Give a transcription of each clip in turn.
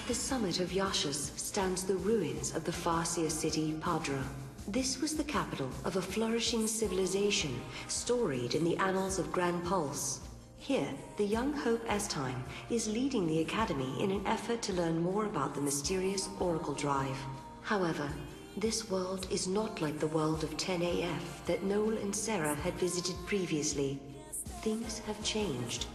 At the summit of Yaschas stands the ruins of the Farseer city Padra. This was the capital of a flourishing civilization, storied in the annals of Grand Pulse. Here, the young Hope Estime is leading the Academy in an effort to learn more about the mysterious Oracle Drive. However, this world is not like the world of 10AF that Noel and Sarah had visited previously. Things have changed.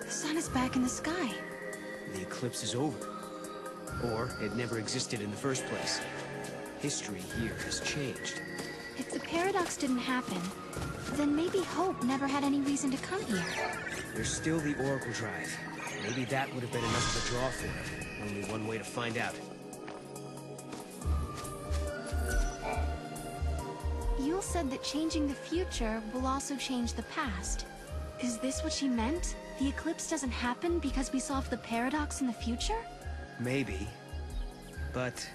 The sun is back in the sky. The eclipse is over. Or it never existed in the first place. History here has changed. If the paradox didn't happen, then maybe Hope never had any reason to come here. There's still the Oracle Drive. Maybe that would have been enough of a draw for it. Only one way to find out. Yule said that changing the future will also change the past. Is this what she meant? The eclipse doesn't happen because we solved the paradox in the future? Maybe. But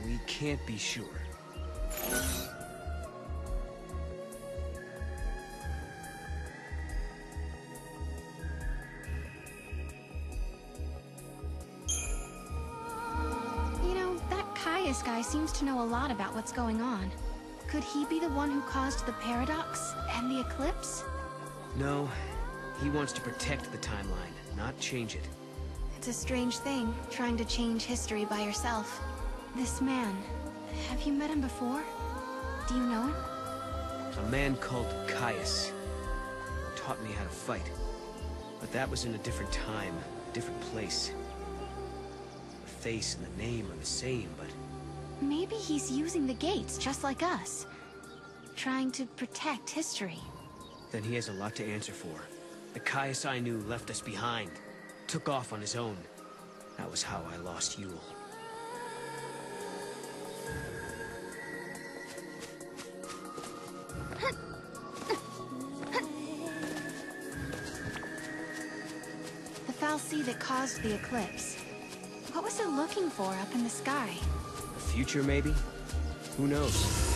we can't be sure. You know, that Caius guy seems to know a lot about what's going on. Could he be the one who caused the paradox and the eclipse? No, he wants to protect the timeline, not change it. It's a strange thing, trying to change history by yourself. This man, have you met him before? Do you know him? A man called Caius. Taught me how to fight. But that was in a different time, a different place. The face and the name are the same, but... Maybe he's using the gates, just like us. Trying to protect history. Then he has a lot to answer for. The Caius I knew left us behind. Took off on his own. That was how I lost Yule. The fal'Cie that caused the eclipse. What was it looking for up in the sky? The future, maybe? Who knows?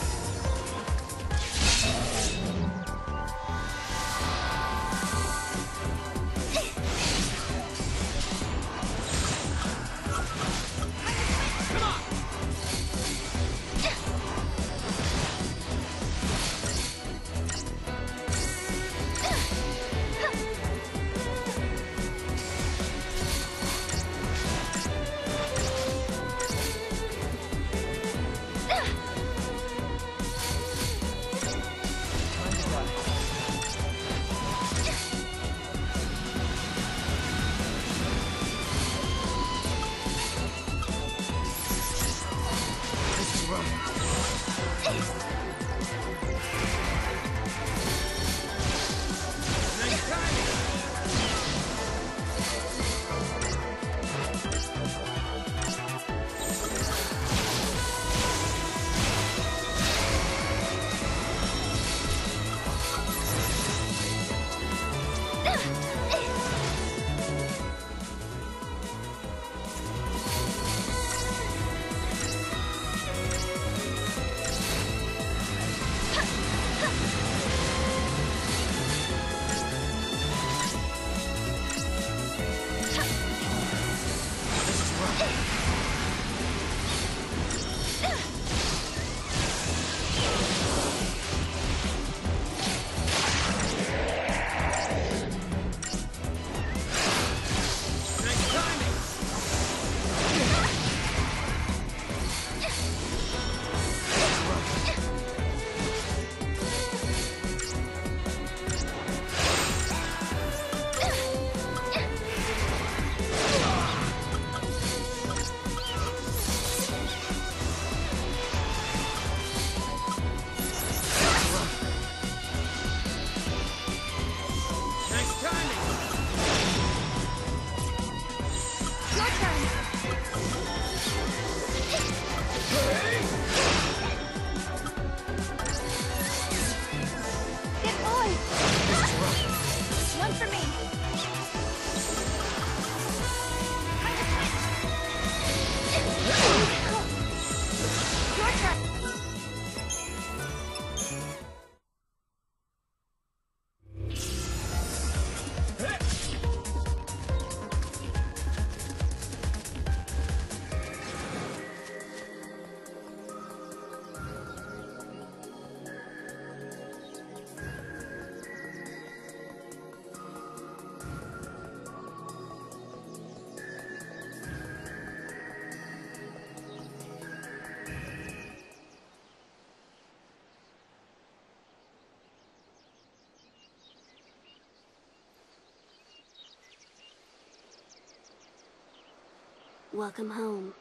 Welcome home.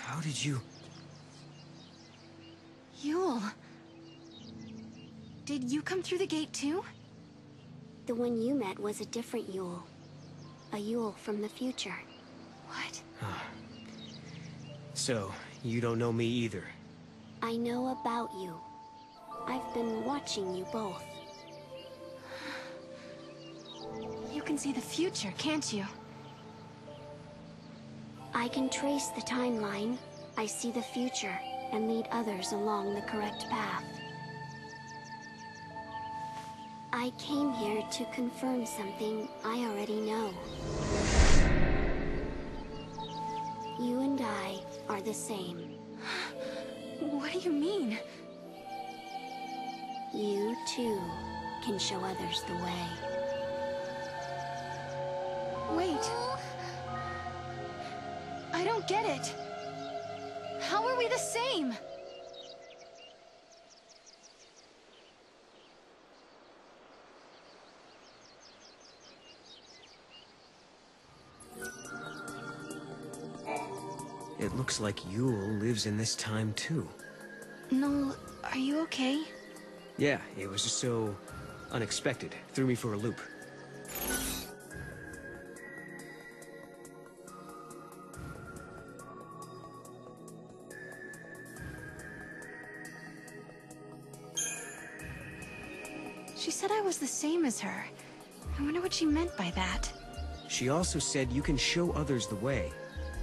How did you... Yule. Did you come through the gate too? The one you met was a different Yule. A Yule from the future. What? So, you don't know me either? I know about you. I've been watching you both. You can see the future, can't you? I can trace the timeline. I see the future, and lead others along the correct path. I came here to confirm something I already know. You and I are the same. What do you mean? You, too, can show others the way. Wait. I don't get it. How are we the same? It looks like Yule lives in this time too. No, are you okay? Yeah, it was just so unexpected. Threw me for a loop. She said I was the same as her. I wonder what she meant by that. She also said you can show others the way.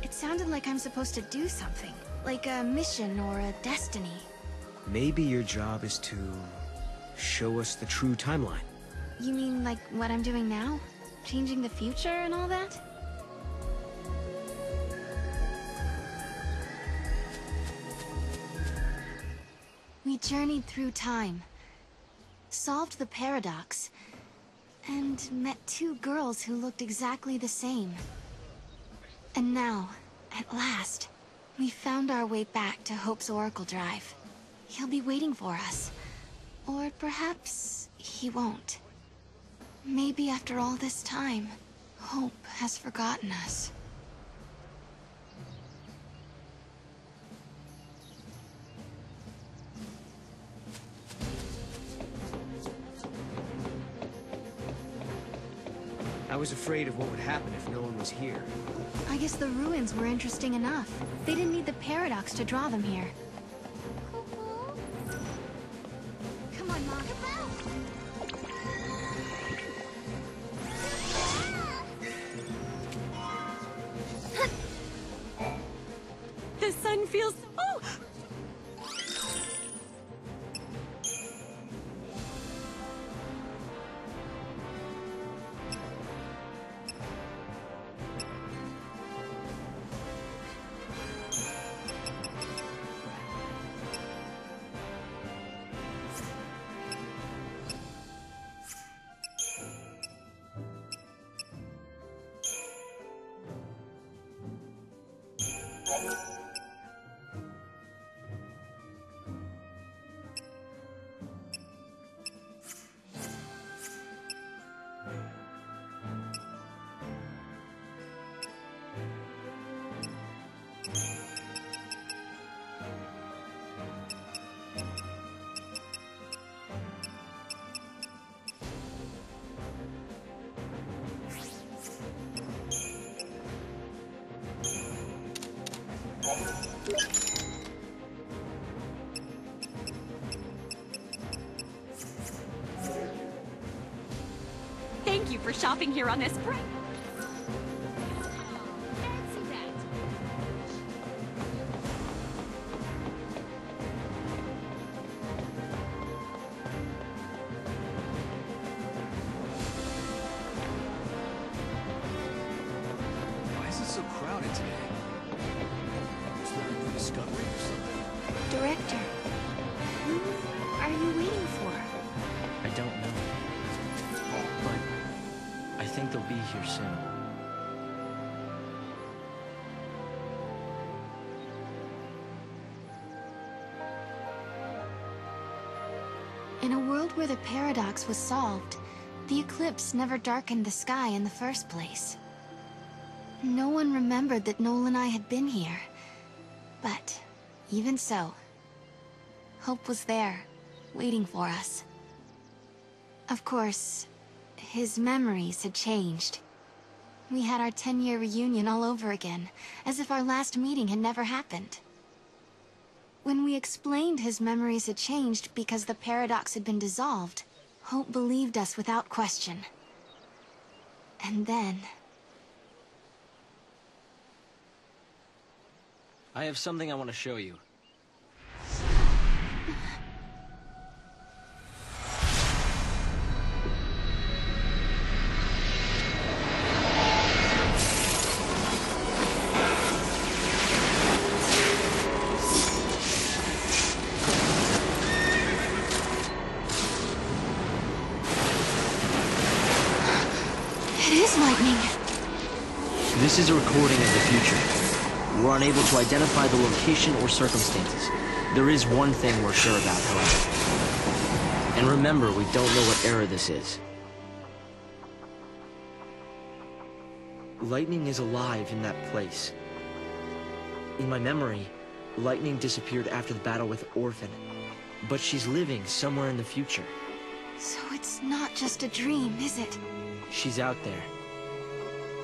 It sounded like I'm supposed to do something. Like a mission or a destiny. Maybe your job is to show us the true timeline. You mean like what I'm doing now? Changing the future and all that? We journeyed through time, solved the paradox, and met two girls who looked exactly the same. And now, at last, we found our way back to Hope's Oracle Drive. He'll be waiting for us. Or perhaps he won't. Maybe after all this time, Hope has forgotten us. I was afraid of what would happen if no one was here. I guess the ruins were interesting enough. They didn't need the paradox to draw them here. Come on, Mom. The sun feels... Oh! Thank you for shopping here on this bright... Why is it so crowded today? Is there a new discovery or something? Director, who are you waiting for? I don't know. But I think they'll be here soon. In a world where the paradox was solved, the eclipse never darkened the sky in the first place. No one remembered that Noel and I had been here. But, even so, Hope was there, waiting for us. Of course, his memories had changed. We had our 10-year reunion all over again, as if our last meeting had never happened. When we explained his memories had changed because the paradox had been dissolved, Hope believed us without question. And then... I have something I want to show you. It is lightning! This is a recording of the future. We're unable to identify the location or circumstances. There is one thing we're sure about, however. And remember, we don't know what era this is. Lightning is alive in that place. In my memory, Lightning disappeared after the battle with Orphan. But she's living somewhere in the future. So it's not just a dream, is it? She's out there.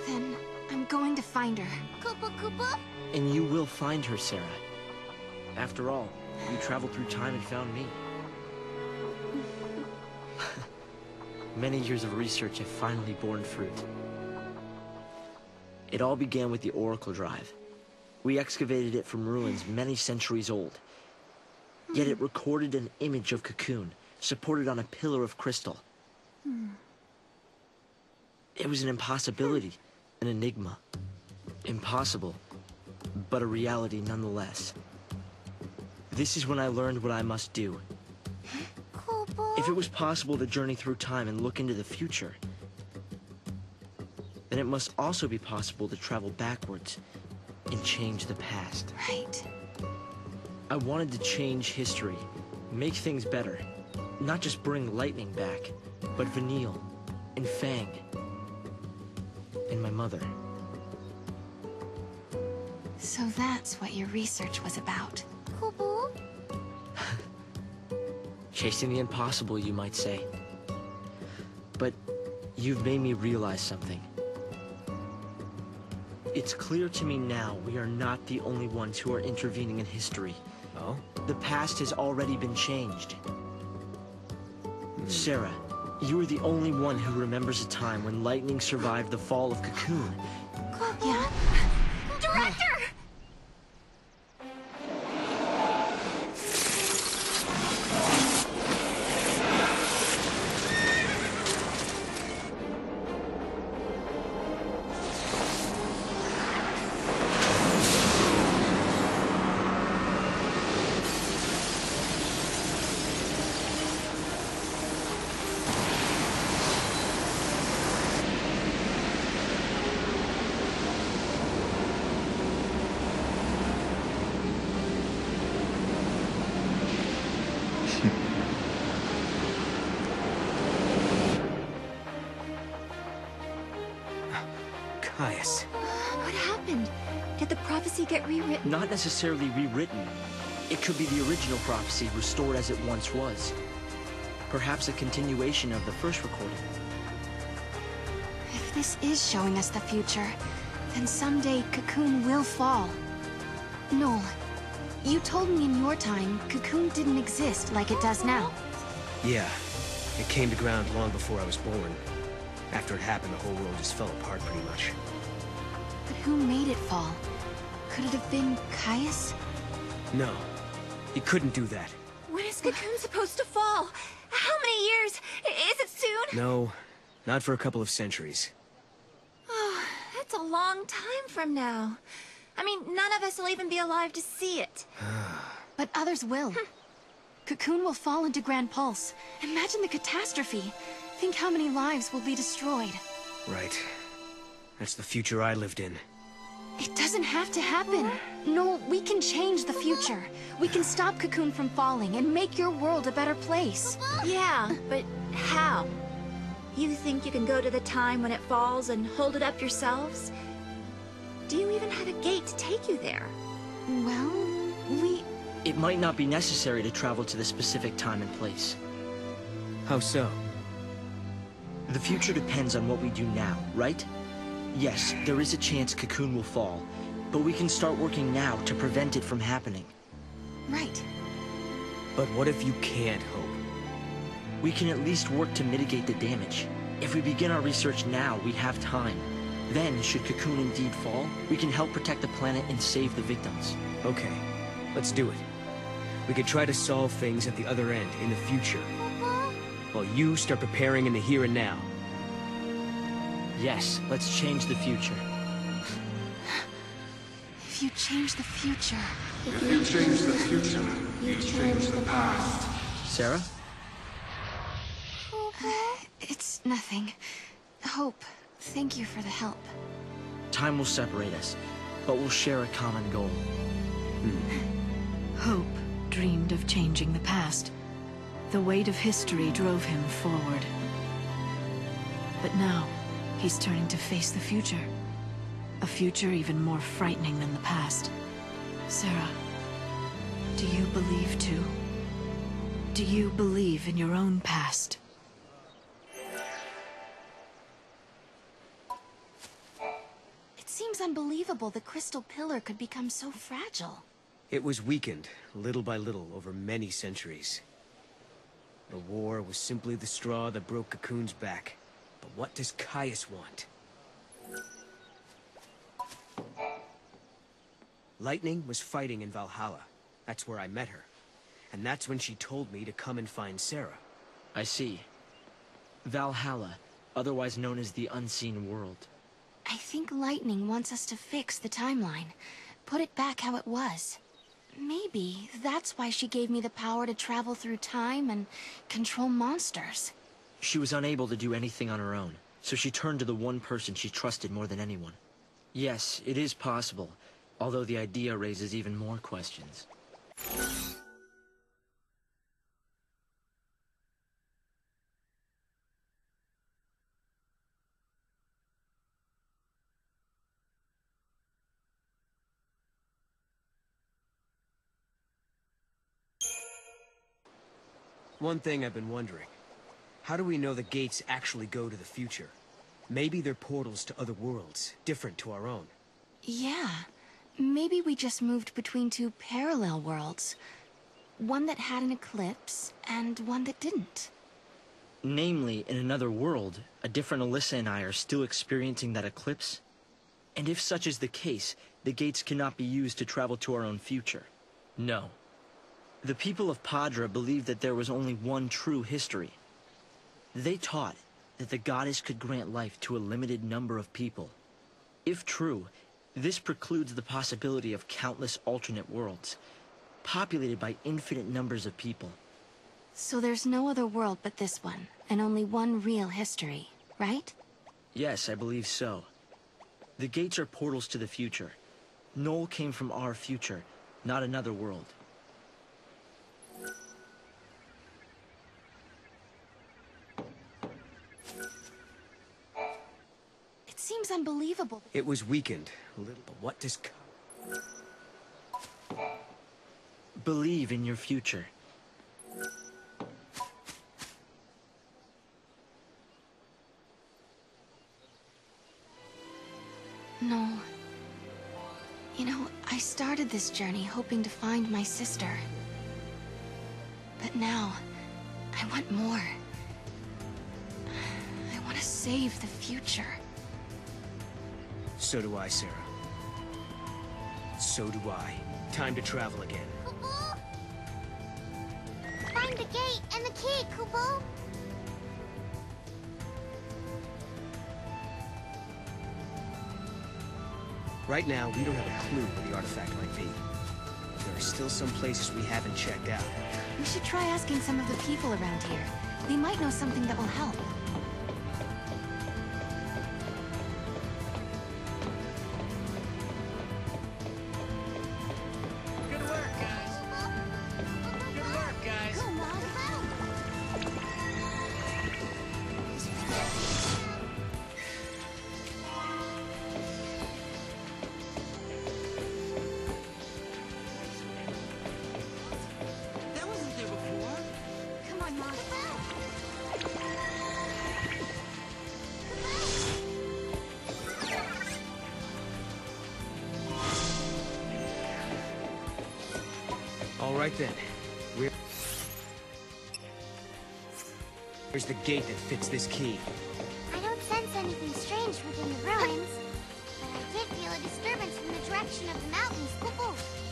Then I'm going to find her. Koopa Koopa? And you will find her, Sarah. After all, you traveled through time and found me. Many years of research have finally borne fruit. It all began with the Oracle Drive. We excavated it from ruins many centuries old. Yet it recorded an image of Cocoon, supported on a pillar of crystal. It was an impossibility, an enigma. Impossible, but a reality nonetheless. This is when I learned what I must do. If it was possible to journey through time and look into the future, then it must also be possible to travel backwards and change the past. Right. I wanted to change history, make things better. Not just bring Lightning back, but Vanille, and Fang, and my mother. So that's what your research was about. Koopa? Chasing the impossible, you might say. But you've made me realize something. It's clear to me now we are not the only ones who are intervening in history. Oh? The past has already been changed. Sarah, you are the only one who remembers a time when Lightning survived the fall of Cocoon. Yeah? Director! Caius. What happened? Did the prophecy get rewritten? Not necessarily rewritten. It could be the original prophecy restored as it once was. Perhaps a continuation of the first recording. If this is showing us the future, then someday Cocoon will fall. Noel, you told me in your time Cocoon didn't exist like it does now. Yeah. It came to ground long before I was born. After it happened, the whole world just fell apart pretty much. But who made it fall? Could it have been Caius? No. He couldn't do that. When is Cocoon supposed to fall? How many years? Is it soon? No. Not for a couple of centuries. Oh, that's a long time from now. I mean, none of us will even be alive to see it. But others will. Cocoon will fall into Grand Pulse. Imagine the catastrophe. Think how many lives will be destroyed. Right. That's the future I lived in. It doesn't have to happen. No, we can change the future. We can stop Cocoon from falling and make your world a better place. Yeah, but how? You think you can go to the time when it falls and hold it up yourselves? Do you even have a gate to take you there? Well, It might not be necessary to travel to the specific time and place. How so? The future depends on what we do now, right? Yes, there is a chance Cocoon will fall, but we can start working now to prevent it from happening. right. But what if you can't hope? We can at least work to mitigate the damage. If we begin our research now, we have time. Then, should Cocoon indeed fall, we can help protect the planet and save the victims. Okay, let's do it. We could try to solve things at the other end, in the future. While you start preparing in the here and now. Yes, let's change the future. If you change the future... If you change the future, you change the past. Sarah? It's nothing. Hope, thank you for the help. Time will separate us, but we'll share a common goal. Hope dreamed of changing the past. The weight of history drove him forward. But now, he's turning to face the future. A future even more frightening than the past. Sarah, do you believe too? Do you believe in your own past? It seems unbelievable the crystal pillar could become so fragile. It was weakened, little by little, over many centuries. The war was simply the straw that broke Cocoon's back. But what does Caius want? Lightning was fighting in Valhalla. That's where I met her. And that's when she told me to come and find Sarah. I see. Valhalla, otherwise known as the Unseen World. I think Lightning wants us to fix the timeline. Put it back how it was. Maybe that's why she gave me the power to travel through time and control monsters. She was unable to do anything on her own, so she turned to the one person she trusted more than anyone. Yes, it is possible, although the idea raises even more questions. One thing I've been wondering. How do we know the gates actually go to the future? Maybe they're portals to other worlds, different to our own. Yeah, maybe we just moved between two parallel worlds. One that had an eclipse, and one that didn't. Namely, in another world, a different Alyssa and I are still experiencing that eclipse. And if such is the case, the gates cannot be used to travel to our own future. No. The people of Padra believed that there was only one true history. They taught that the goddess could grant life to a limited number of people. If true, this precludes the possibility of countless alternate worlds, populated by infinite numbers of people. So there's no other world but this one, and only one real history, right? Yes, I believe so. The gates are portals to the future. Noel came from our future, not another world. It seems unbelievable. It was weakened, a little, but what does... Believe in your future. No. You know, I started this journey hoping to find my sister. But now, I want more. I want to save the future. So do I, Sarah. So do I. Time to travel again. Kupo! Find the gate and the key, Kupo! Right now, we don't have a clue where the artifact might be. There are still some places we haven't checked out. We should try asking some of the people around here. They might know something that will help. Good work, guys! Good work, guys! Come on, help! right then. Where's the gate that fits this key? I don't sense anything strange within the ruins, but I did feel a disturbance from the direction of the mountains. Whoa.